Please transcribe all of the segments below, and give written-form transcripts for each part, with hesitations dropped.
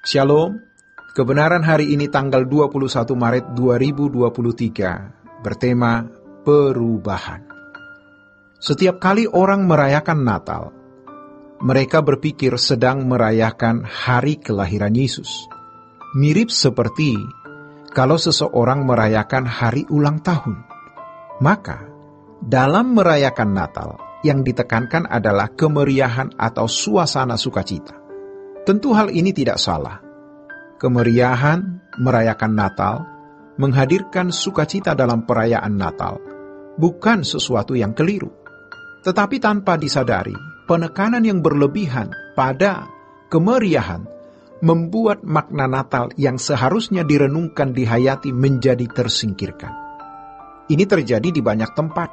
Shalom, kebenaran hari ini tanggal 21 Maret 2023 bertema perubahan. Setiap kali orang merayakan Natal, mereka berpikir sedang merayakan hari kelahiran Yesus. Mirip seperti kalau seseorang merayakan hari ulang tahun. Maka, dalam merayakan Natal, yang ditekankan adalah kemeriahan atau suasana sukacita. Tentu hal ini tidak salah. Kemeriahan merayakan Natal, menghadirkan sukacita dalam perayaan Natal, bukan sesuatu yang keliru. Tetapi tanpa disadari, penekanan yang berlebihan pada kemeriahan membuat makna Natal yang seharusnya direnungkan dihayati menjadi tersingkirkan. Ini terjadi di banyak tempat,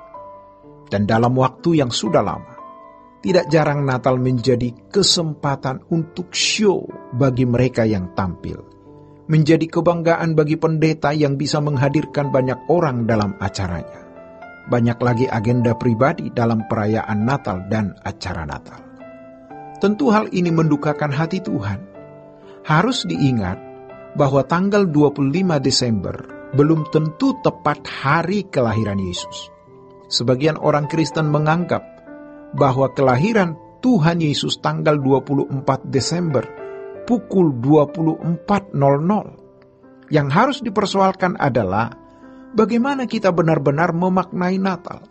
dan dalam waktu yang sudah lama. Tidak jarang Natal menjadi kesempatan untuk show bagi mereka yang tampil. Menjadi kebanggaan bagi pendeta yang bisa menghadirkan banyak orang dalam acaranya. Banyak lagi agenda pribadi dalam perayaan Natal dan acara Natal. Tentu hal ini mendukakan hati Tuhan. Harus diingat bahwa tanggal 25 Desember belum tentu tepat hari kelahiran Yesus. Sebagian orang Kristen menganggap bahwa kelahiran Tuhan Yesus tanggal 24 Desember pukul 24.00. Yang harus dipersoalkan adalah bagaimana kita benar-benar memaknai Natal,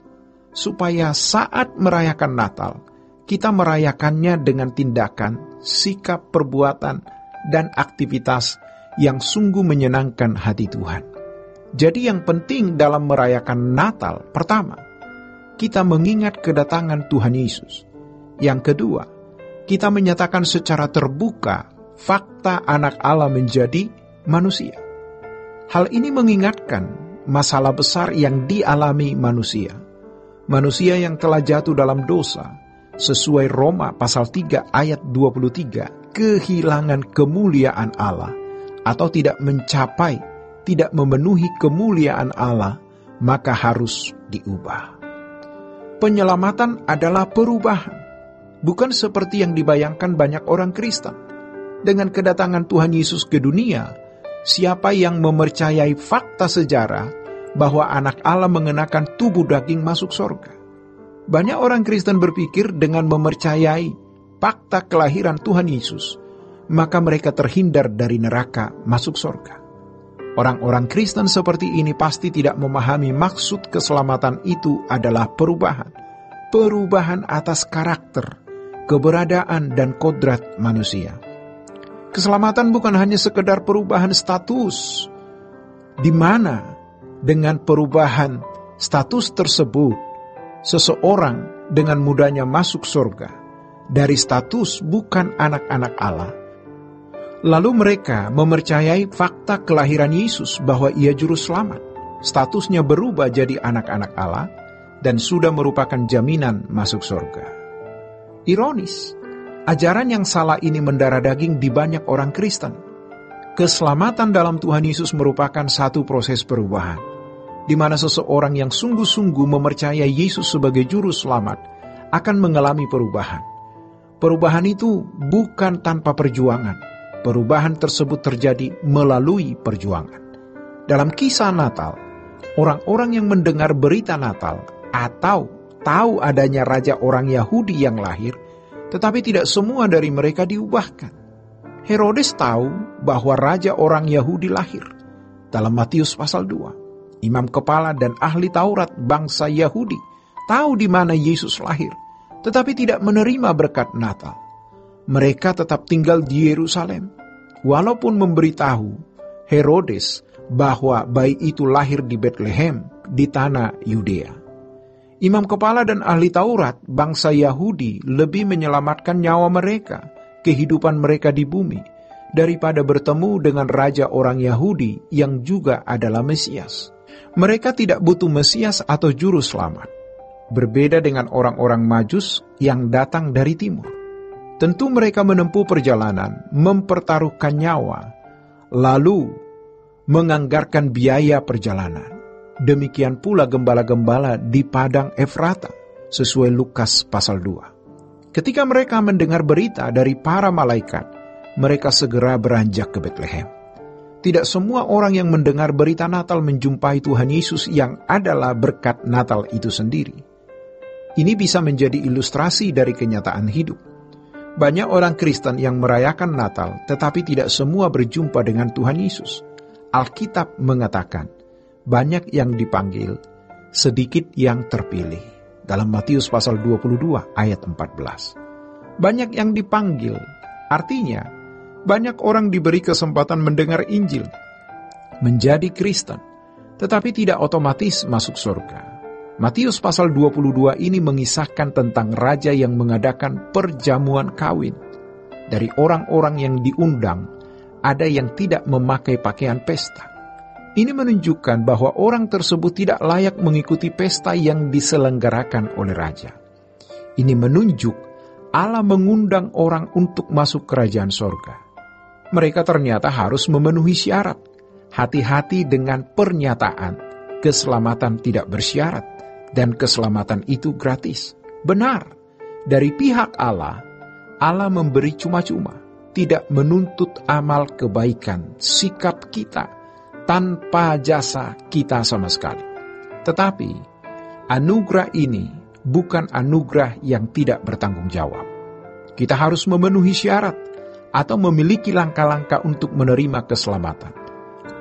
supaya saat merayakan Natal, kita merayakannya dengan tindakan, sikap, perbuatan, dan aktivitas yang sungguh menyenangkan hati Tuhan. Jadi yang penting dalam merayakan Natal, pertama, kita mengingat kedatangan Tuhan Yesus. Yang kedua, kita menyatakan secara terbuka fakta anak Allah menjadi manusia. Hal ini mengingatkan masalah besar yang dialami manusia. Manusia yang telah jatuh dalam dosa, sesuai Roma pasal 3 ayat 23, kehilangan kemuliaan Allah, atau tidak mencapai, tidak memenuhi kemuliaan Allah, maka harus diubah. Penyelamatan adalah perubahan, bukan seperti yang dibayangkan banyak orang Kristen. Dengan kedatangan Tuhan Yesus ke dunia, siapa yang mempercayai fakta sejarah bahwa anak Allah mengenakan tubuh daging masuk sorga? Banyak orang Kristen berpikir dengan mempercayai fakta kelahiran Tuhan Yesus, maka mereka terhindar dari neraka masuk sorga. Orang-orang Kristen seperti ini pasti tidak memahami maksud keselamatan itu adalah perubahan. Perubahan atas karakter, keberadaan, dan kodrat manusia. Keselamatan bukan hanya sekedar perubahan status, di mana dengan perubahan status tersebut, seseorang dengan mudahnya masuk surga. Dari status bukan anak-anak Allah, lalu mereka mempercayai fakta kelahiran Yesus bahwa ia juru selamat. Statusnya berubah jadi anak-anak Allah dan sudah merupakan jaminan masuk surga. Ironis, ajaran yang salah ini mendarah daging di banyak orang Kristen. Keselamatan dalam Tuhan Yesus merupakan satu proses perubahan, di mana seseorang yang sungguh-sungguh mempercayai Yesus sebagai juru selamat akan mengalami perubahan. Perubahan itu bukan tanpa perjuangan. Perubahan tersebut terjadi melalui perjuangan. Dalam kisah Natal, orang-orang yang mendengar berita Natal atau tahu adanya raja orang Yahudi yang lahir, tetapi tidak semua dari mereka diubahkan. Herodes tahu bahwa raja orang Yahudi lahir. Dalam Matius pasal 2, imam kepala dan ahli Taurat bangsa Yahudi tahu di mana Yesus lahir, tetapi tidak menerima berkat Natal. Mereka tetap tinggal di Yerusalem, walaupun memberitahu Herodes bahwa bayi itu lahir di Bethlehem di tanah Yudea. Imam kepala dan ahli Taurat bangsa Yahudi lebih menyelamatkan nyawa mereka, kehidupan mereka di bumi, daripada bertemu dengan raja orang Yahudi yang juga adalah Mesias. Mereka tidak butuh Mesias atau juru selamat. Berbeda dengan orang-orang Majus yang datang dari timur. Tentu mereka menempuh perjalanan, mempertaruhkan nyawa, lalu menganggarkan biaya perjalanan. Demikian pula gembala-gembala di padang Efrata, sesuai Lukas pasal 2. Ketika mereka mendengar berita dari para malaikat mereka segera beranjak ke Betlehem. Tidak semua orang yang mendengar berita Natal menjumpai Tuhan Yesus yang adalah berkat Natal itu sendiri. Ini bisa menjadi ilustrasi dari kenyataan hidup. Banyak orang Kristen yang merayakan Natal, tetapi tidak semua berjumpa dengan Tuhan Yesus. Alkitab mengatakan, banyak yang dipanggil, sedikit yang terpilih. Dalam Matius pasal 22 ayat 14. Banyak yang dipanggil, artinya banyak orang diberi kesempatan mendengar Injil, menjadi Kristen, tetapi tidak otomatis masuk surga. Matius pasal 22 ini mengisahkan tentang raja yang mengadakan perjamuan kawin. Dari orang-orang yang diundang, ada yang tidak memakai pakaian pesta. Ini menunjukkan bahwa orang tersebut tidak layak mengikuti pesta yang diselenggarakan oleh raja. Ini menunjuk Allah mengundang orang untuk masuk kerajaan sorga. Mereka ternyata harus memenuhi syarat. Hati-hati dengan pernyataan, keselamatan tidak bersyarat. Dan keselamatan itu gratis. Benar, dari pihak Allah, Allah memberi cuma-cuma, tidak menuntut amal kebaikan, sikap kita, tanpa jasa kita sama sekali. Tetapi, anugerah ini bukan anugerah yang tidak bertanggung jawab. Kita harus memenuhi syarat, atau memiliki langkah-langkah untuk menerima keselamatan.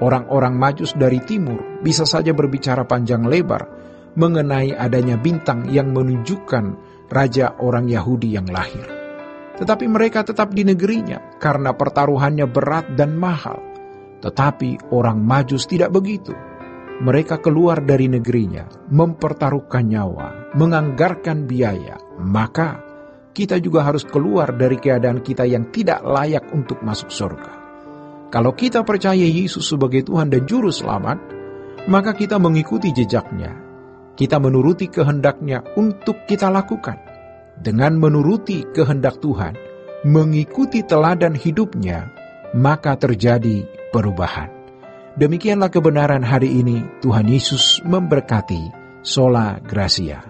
Orang-orang Majus dari timur bisa saja berbicara panjang lebar, mengenai adanya bintang yang menunjukkan raja orang Yahudi yang lahir. Tetapi mereka tetap di negerinya karena pertaruhannya berat dan mahal. Tetapi orang Majus tidak begitu. Mereka keluar dari negerinya, mempertaruhkan nyawa, menganggarkan biaya. Maka kita juga harus keluar dari keadaan kita yang tidak layak untuk masuk surga. Kalau kita percaya Yesus sebagai Tuhan dan Juru Selamat, maka kita mengikuti jejaknya. Kita menuruti kehendak-Nya untuk kita lakukan. Dengan menuruti kehendak Tuhan, mengikuti teladan hidup-Nya, maka terjadi perubahan. Demikianlah kebenaran hari ini. Tuhan Yesus memberkati. Sola Gracia.